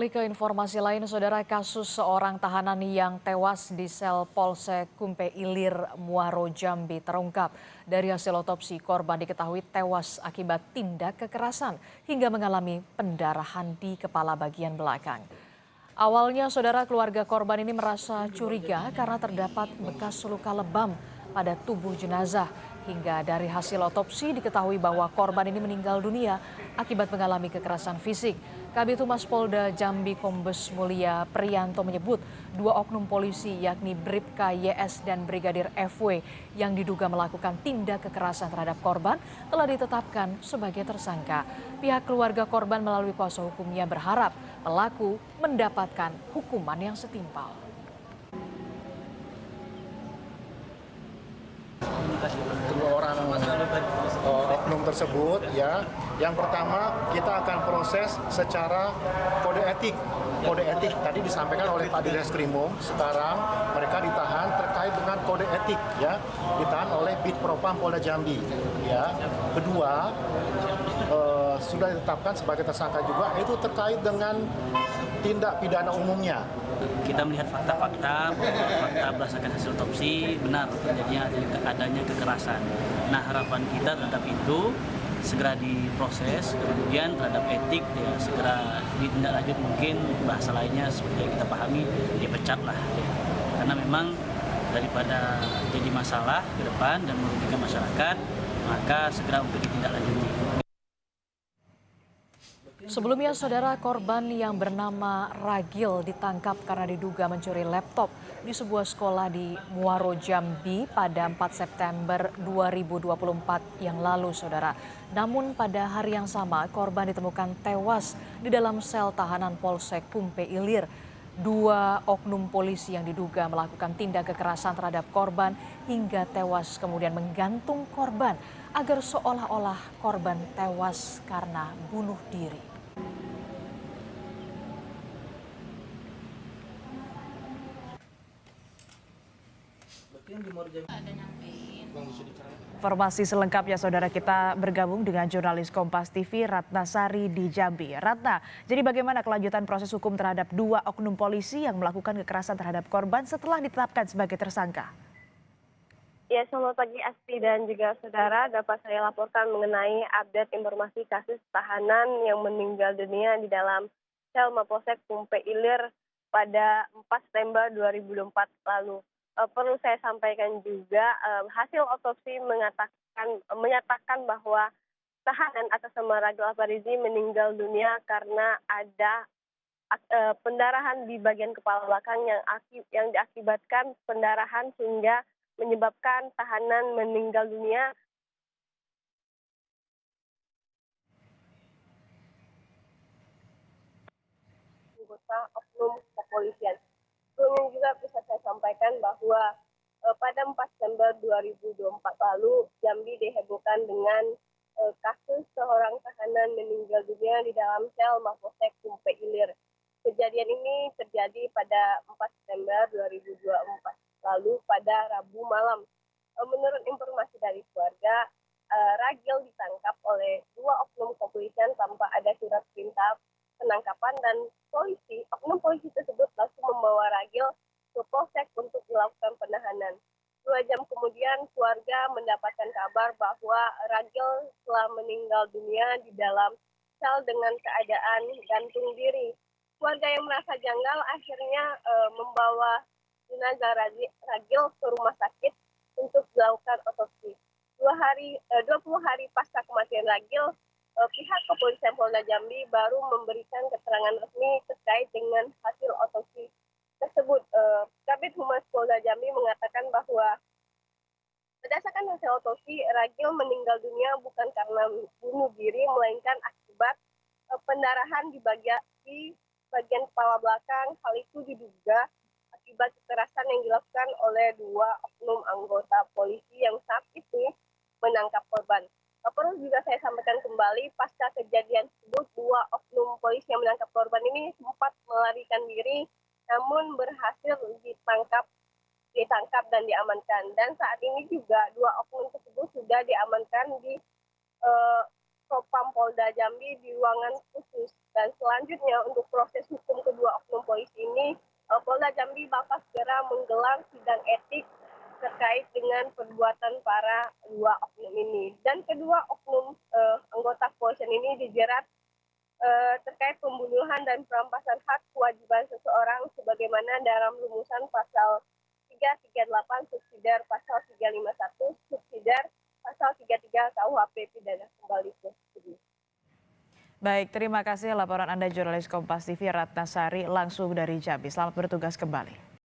Ke informasi lain, saudara, kasus seorang tahanan yang tewas di sel Polsek Kumpe Ilir, Muaro Jambi terungkap. Dari hasil otopsi, korban diketahui tewas akibat tindak kekerasan hingga mengalami pendarahan di kepala bagian belakang. Awalnya, saudara, keluarga korban ini merasa curiga karena terdapat bekas luka lebam pada tubuh jenazah. Hingga dari hasil otopsi diketahui bahwa korban ini meninggal dunia akibat mengalami kekerasan fisik. Kabid Humas Polda Jambi Kombes Mulia Priyanto menyebut dua oknum polisi yakni Bribka YS dan Brigadir FW yang diduga melakukan tindak kekerasan terhadap korban telah ditetapkan sebagai tersangka. Pihak keluarga korban melalui kuasa hukumnya berharap pelaku mendapatkan hukuman yang setimpal. Kedua orang oknum tersebut, ya, yang pertama kita akan proses secara kode etik. Kode etik tadi disampaikan oleh Pak Direskrimum. Sekarang mereka ditahan terkait dengan kode etik, ya, ditahan oleh Bid Propam Polda Jambi. Ya, kedua sudah ditetapkan sebagai tersangka juga, itu terkait dengan tindak pidana umumnya. Kita melihat fakta-fakta berdasarkan hasil otopsi benar terjadinya adanya kekerasan. Nah, harapan kita terhadap itu segera diproses, kemudian terhadap etik ya segera ditindaklanjut, mungkin bahasa lainnya seperti yang kita pahami dipecat lah ya. Karena memang daripada jadi masalah ke depan dan merugikan masyarakat, maka segera untuk ditindaklanjuti. Sebelumnya, saudara, korban yang bernama Ragil ditangkap karena diduga mencuri laptop di sebuah sekolah di Muaro Jambi pada 4 September 2024 yang lalu, saudara. Namun pada hari yang sama, korban ditemukan tewas di dalam sel tahanan Polsek Kumpe Ilir. Dua oknum polisi yang diduga melakukan tindak kekerasan terhadap korban hingga tewas kemudian menggantung korban agar seolah-olah korban tewas karena bunuh diri. Informasi selengkapnya, saudara, kita bergabung dengan jurnalis Kompas TV Ratna Sari di Jambi. Ratna, jadi bagaimana kelanjutan proses hukum terhadap dua oknum polisi yang melakukan kekerasan terhadap korban setelah ditetapkan sebagai tersangka? Ya, selamat pagi Asti dan juga saudara. Dapat saya laporkan mengenai update informasi kasus tahanan yang meninggal dunia di dalam sel Mapolsek Kumpe Ilir pada 4 September 2024 lalu. Perlu saya sampaikan juga hasil otopsi menyatakan bahwa tahanan atas nama Ragil Alfarizi meninggal dunia karena ada pendarahan di bagian kepala belakang yang diakibatkan pendarahan sehingga menyebabkan tahanan meninggal dunia. Anggota oknum kepolisian. Sebelumnya juga bisa saya sampaikan bahwa pada 4 September 2024 lalu Jambi dihebohkan dengan kasus seorang tahanan meninggal dunia di dalam sel Mapolsek Kumpe Ilir. Kejadian ini terjadi pada 4 September 2024 lalu pada Rabu malam. Menurut informasi dari keluarga, Ragil ditangkap oleh dua oknum kepolisian tanpa ada surat perintah penangkapan, dan oknum polisi tersebut langsung membawa Ragil ke polsek untuk dilakukan penahanan. 2 jam kemudian keluarga mendapatkan kabar bahwa Ragil telah meninggal dunia di dalam sel dengan keadaan gantung diri. Keluarga yang merasa janggal akhirnya membawa jenazah Ragil ke rumah sakit untuk dilakukan otopsi. 20 hari pasca kematian Ragil, pihak kepolisian Polda Jambi baru memberikan keterangan resmi terkait dengan hasil otopsi tersebut. Kabid Humas Polda Jambi mengatakan bahwa berdasarkan hasil otopsi, Ragil meninggal dunia bukan karena bunuh diri, melainkan akibat pendarahan di bagian kepala belakang. Hal itu diduga akibat kekerasan yang dilakukan oleh dua oknum anggota polisi yang saat itu menangkap korban. Perlu juga saya sampaikan kembali, pasca kejadian tersebut, dua oknum polisi yang menangkap korban ini sempat melarikan diri, namun berhasil ditangkap dan diamankan. Dan saat ini juga dua oknum tersebut sudah diamankan di Propam Polda Jambi di ruangan khusus. Dan selanjutnya untuk proses hukum kedua oknum polisi ini, Polda Jambi bakal segera menggelar sidang etik terkait dengan perbuatan para dua oknum ini. Dan kedua oknum anggota kepolisian ini dijerat terkait pembunuhan dan perampasan hak kewajiban seseorang sebagaimana dalam rumusan pasal 338 subsidiar pasal 351 subsidiar pasal 33 KUHP pidana kembali ke studio. Baik, terima kasih laporan Anda jurnalis Kompas TV Ratnasari langsung dari Jambi. Selamat bertugas kembali.